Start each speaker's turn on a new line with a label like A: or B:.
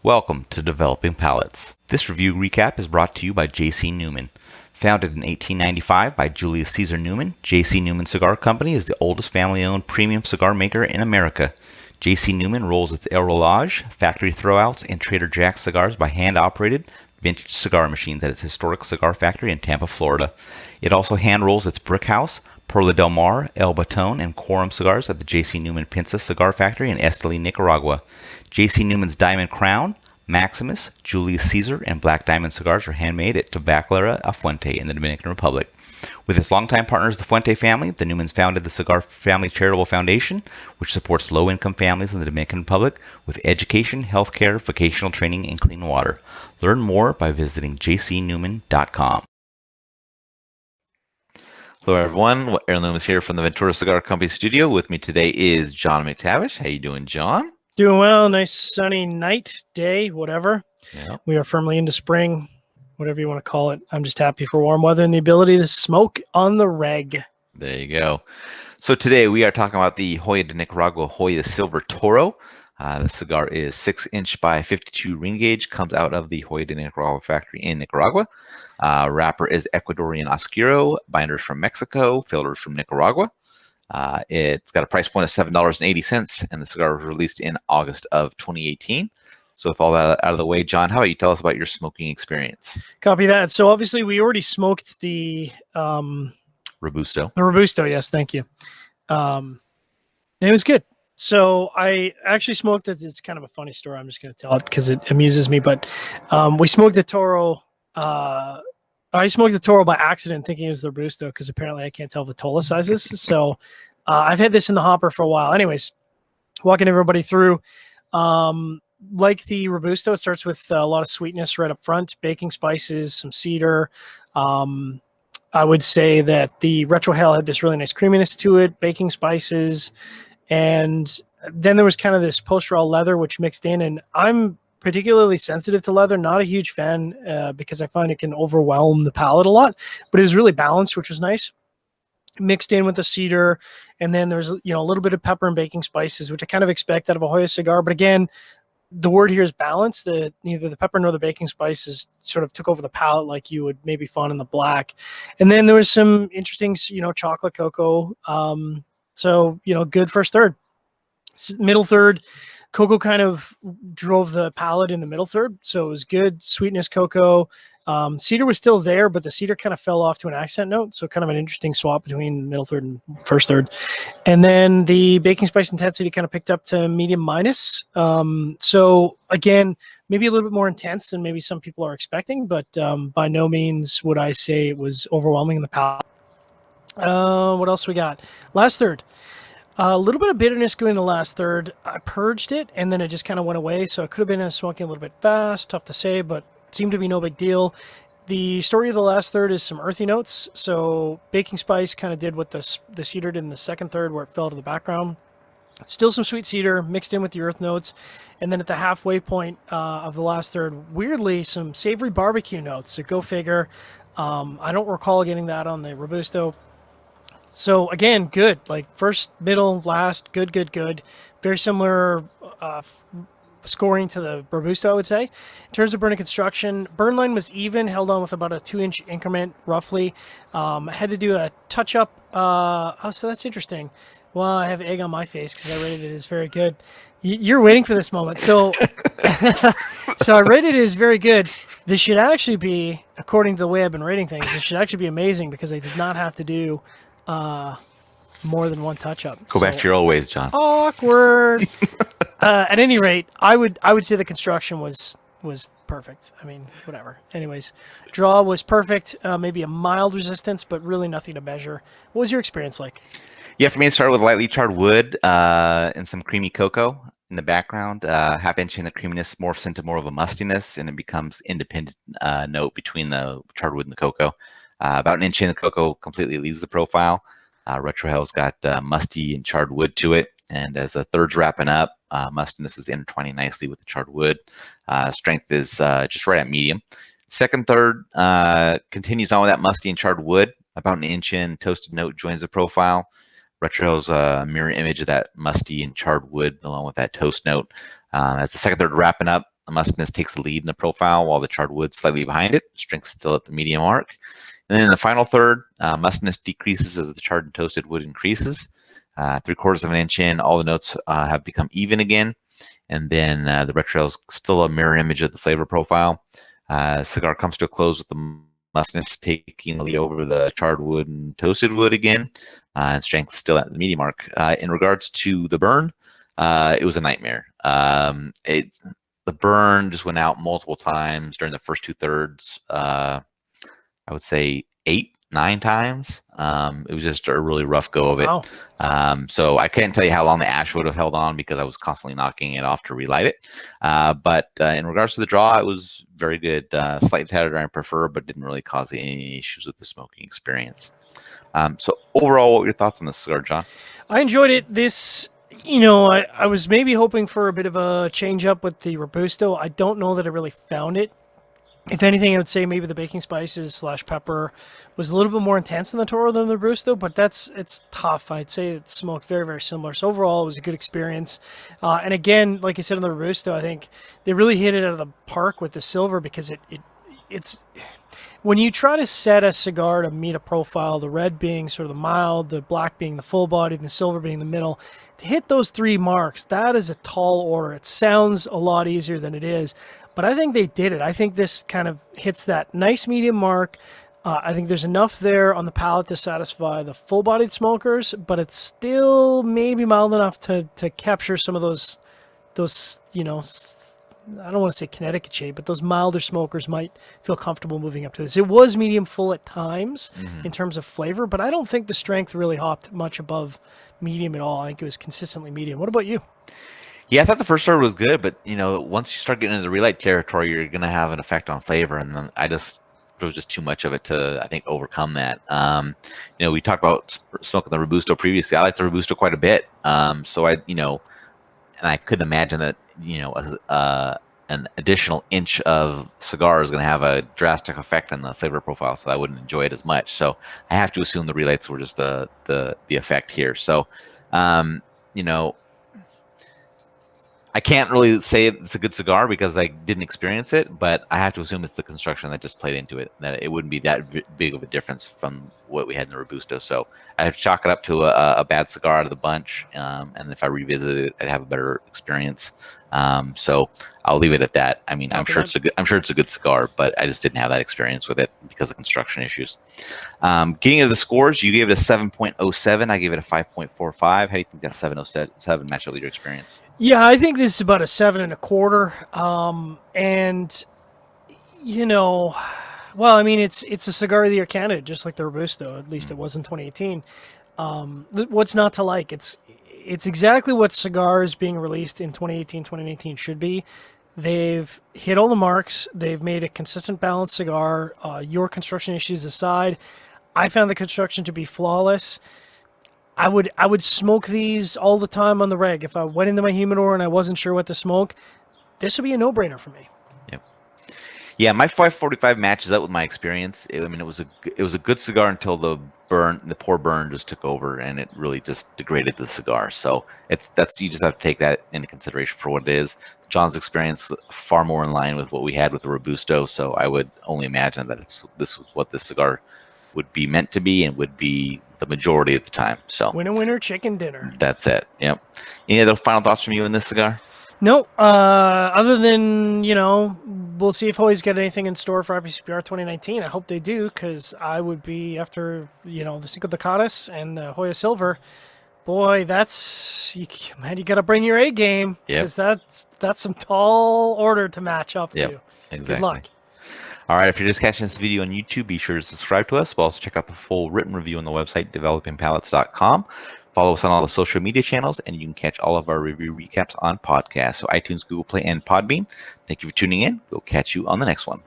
A: Welcome to Developing Palates. This review recap is brought to you by J.C. Newman. Founded in 1895 by Julius Caesar Newman, J.C. Newman Cigar Company is the oldest family-owned premium cigar maker in America. J.C. Newman rolls its El Rolage, factory throwouts, and Trader Jack's cigars by hand-operated vintage cigar machines at its historic cigar factory in Tampa, Florida. It also hand-rolls its Brick House, Perla del Mar, El Baton, and Quorum cigars at the J.C. Newman Pinza Cigar Factory in Esteli, Nicaragua. J.C. Newman's Diamond Crown, Maximus, Julius Caesar, and Black Diamond cigars are handmade at Tabacalera A Fuente in the Dominican Republic. With its longtime partners, the Fuente family, the Newmans founded the Cigar Family Charitable Foundation, which supports low-income families in the Dominican Republic with education, healthcare, vocational training, and clean water. Learn more by visiting jcnewman.com. Hello, everyone. Heirloom is here from the Ventura Cigar Company studio. With me today is John McTavish. How you doing, John?
B: Doing well. Nice sunny night, day, whatever.
A: Yeah.
B: We are firmly into spring, whatever you want to call it. I'm just happy for warm weather and the ability to smoke on the reg.
A: There you go. So today we are talking about the Joya de Nicaragua Joya Silver Toro. The cigar is 6-inch by 52 ring gauge, comes out of the Joya de Nicaragua factory in Nicaragua. Wrapper is Ecuadorian Oscuro, binders from Mexico, filters from Nicaragua. It's got a price point of $7.80, and the cigar was released in August of 2018. So with all that out of the way, John, how about you tell us about your smoking experience?
B: Copy that. So obviously we already smoked the
A: Robusto.
B: The Robusto, yes, thank you. And it was good. So I actually smoked it. It's kind of a funny story. I'm just going to tell it because it amuses me. But we smoked the Toro. I smoked the Toro by accident thinking it was the Robusto because apparently I can't tell the Tola sizes. So I've had this in the hopper for a while. Anyways, walking everybody through. Like the Robusto, it starts with a lot of sweetness right up front, baking spices, some cedar. I would say that the Retrohale had this really nice creaminess to it, baking spices. And then there was kind of this post-raw leather, which mixed in. And I'm particularly sensitive to leather, not a huge fan because I find it can overwhelm the palate a lot. But it was really balanced, which was nice. Mixed in with the cedar. And then there's, a little bit of pepper and baking spices, which I kind of expect out of a Joya cigar. But again, the word here is balance. Neither the pepper nor the baking spices sort of took over the palate like you would maybe find in the black. And then there was some interesting, chocolate cocoa. So, good first third. Middle third, cocoa kind of drove the palate in the middle third. So it was good sweetness cocoa. Cedar was still there, but the cedar kind of fell off to an accent note. So kind of an interesting swap between middle third and first third. And then the baking spice intensity kind of picked up to medium minus. So again, maybe a little bit more intense than maybe some people are expecting, but by no means would I say it was overwhelming in the palate. What else we got? Last third. A little bit of bitterness going in the last third. I purged it, and then it just kind of went away. So it could have been smoking a little bit fast. Tough to say, but seemed to be no big deal. The story of the last third is some earthy notes. So baking spice kind of did what the cedar did in the second third, where it fell to the background. Still some sweet cedar mixed in with the earth notes. And then at the halfway point of the last third, weirdly, some savory barbecue notes. So go figure. I don't recall getting that on the Robusto. So again, good. Like first, middle, last, good. Very similar scoring to the Robusto, I would say. In terms of burn and construction, burn line was even, held on with about a 2-inch increment, roughly. Had to do a touch-up. So that's interesting. Well, I have egg on my face because I rated it as very good. You're waiting for this moment. So, so I rated it as very good. This should actually be, according to the way I've been rating things, this should actually be amazing because I did not have to do more than one touch-up.
A: Go back to your old ways, John.
B: Awkward. At any rate, I would say the construction was perfect. I mean, whatever. Anyways, draw was perfect. Maybe a mild resistance, but really nothing to measure. What was your experience like?
A: Yeah, for me, it started with lightly charred wood and some creamy cocoa in the background. Half-inch in the creaminess morphs into more of a mustiness, and it becomes independent note between the charred wood and the cocoa. About an inch in, the cocoa completely leaves the profile. Retrohale's got musty and charred wood to it. And as the third's wrapping up, mustiness is intertwining nicely with the charred wood. Strength is just right at medium. Second third continues on with that musty and charred wood. About an inch in, toasted note joins the profile. Retrohale's a mirror image of that musty and charred wood along with that toast note. As the second third wrapping up, The mustiness takes the lead in the profile, while the charred wood slightly behind it. Strength still at the medium mark. And then in the final third, mustiness decreases as the charred and toasted wood increases. 3/4 of an inch in, all the notes have become even again. And then the red trail is still a mirror image of the flavor profile. Cigar comes to a close with the mustiness taking the lead over the charred wood and toasted wood again, and strength still at the medium mark. In regards to the burn, it was a nightmare. The burn just went out multiple times during the first 2/3. I would say 8, 9 times. It was just a really rough go of it.
B: Wow.
A: So I can't tell you how long the ash would have held on because I was constantly knocking it off to relight it. But in regards to the draw, it was very good. Slightly tighter than I prefer, but didn't really cause any issues with the smoking experience. So overall, what were your thoughts on this cigar, John?
B: I enjoyed it. This, I was maybe hoping for a bit of a change up with the Robusto. I don't know that I really found it. If anything, I would say maybe the baking spices / pepper was a little bit more intense in the Toro than the Robusto, but it's tough. I'd say it smoked very, very similar. So overall, it was a good experience. And again, like I said on the Robusto, I think they really hit it out of the park with the silver because it's when you try to set a cigar to meet a profile, the red being sort of the mild, the black being the full body, and the silver being the middle, to hit those 3 marks, that is a tall order. It sounds a lot easier than it is. But I think they did it. I think this kind of hits that nice medium mark. I think there's enough there on the palate to satisfy the full-bodied smokers, but it's still maybe mild enough to capture some of those I don't want to say Connecticut shade, but those milder smokers might feel comfortable moving up to this. It was medium full at times in terms of flavor, but I don't think the strength really hopped much above medium at all. I think it was consistently medium. What about you?
A: Yeah, I thought the first serve was good, but once you start getting into the relight territory, you're going to have an effect on flavor, and then there was just too much of it to, I think, overcome that. We talked about smoking the Robusto previously. I like the Robusto quite a bit, so and I couldn't imagine that an additional inch of cigar is going to have a drastic effect on the flavor profile, so I wouldn't enjoy it as much. So I have to assume the relights were just the effect here. So I can't really say it's a good cigar because I didn't experience it, but I have to assume it's the construction that just played into it, that it wouldn't be that big of a difference from what we had in the Robusto. So I have to chalk it up to a bad cigar out of the bunch, and if I revisit it, I'd have a better experience. So I'll leave it at that. I mean, I'm sure it's a good cigar, but I just didn't have that experience with it because of construction issues. Getting into the scores, you gave it a 7.07. I gave it a 5.45. How do you think that 7.07 match up with your experience?
B: Yeah, I think this is about a 7.25. And well, I mean, it's a cigar of the year candidate, just like the Robusto. At least it was in 2018. What's not to like? It's exactly what cigars being released in 2018, 2019 should be. They've hit all the marks. They've made a consistent, balanced cigar. Your construction issues aside, I found the construction to be flawless. I would smoke these all the time on the reg. If I went into my humidor and I wasn't sure what to smoke, this would be a no-brainer for me.
A: Yep. Yeah, my 545 matches up with my experience. It was a good cigar until the poor burn just took over, and it really just degraded the cigar. So you just have to take that into consideration for what it is. John's experience far more in line with what we had with the Robusto. So I would only imagine that this was what this cigar would be meant to be and would be the majority of the time. So
B: winner, chicken dinner.
A: That's it. Yep. Any other final thoughts from you in this cigar?
B: No. Other than we'll see if Hoya's got anything in store for IPCPR 2019. I hope they do, because I would be after the Cinco de Caras and the Joya Silver. Boy, you got to bring your A game, because that's some tall order to match up to.
A: Exactly.
B: Good luck.
A: All right, if you're just catching this video on YouTube, be sure to subscribe to us. We'll also check out the full written review on the website, developingpalates.com. Follow us on all the social media channels, and you can catch all of our review recaps on podcasts. So iTunes, Google Play, and Podbean. Thank you for tuning in. We'll catch you on the next one.